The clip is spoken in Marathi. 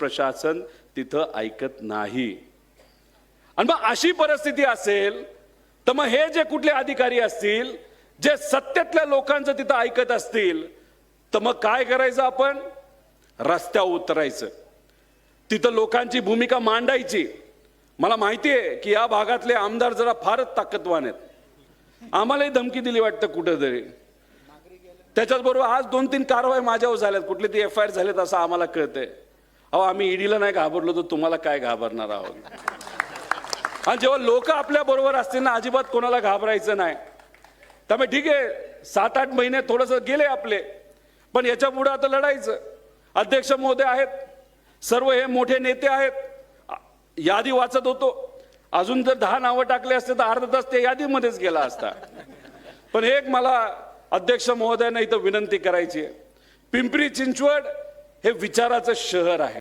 प्रशासन तिथं ऐकत नाही। आणि मग अशी परिस्थिती असेल तर मग हे जे कुठले अधिकारी असतील जे सत्तेतल्या लोकांचं तिथं ऐकत असतील तर मग काय करायचं? आपण रस्त्यावर उतरायचं, तिथं लोकांची भूमिका मांडायची। मला माहिती आहे की या भागातले आमदार जरा फारच ताकदवान आहेत, आम्हालाही धमकी दिली वाटतं कुठेतरी। त्याच्याचबरोबर आज 2-3 कारवाई माझ्यावर झाल्यात, कुठले ती FIR झालेत असं आम्हाला कळतंय। अहो आम्ही ईडीला नाही घाबरलो तर तुम्हाला काय घाबरणार आहोत? आणि जेव्हा लोक आपल्या बरोबर असतील ना अजिबात कोणाला घाबरायचं नाही। त्यामुळे ठीक आहे 7-8 महिने थोडंसं गेले आपले, पण याच्या पुढे आता लढायचं। अध्यक्ष महोदय आहेत, सर्व हे मोठे नेते आहेत, यादी वाचत होतो, अजून जर 10 नावं टाकले असते तर अर्धा तास त्या यादीमध्येच गेला असता। पण एक मला अध्यक्ष महोदयांना इथं विनंती करायची आहे, पिंपरी चिंचवड हे विचाराचं शहर आहे।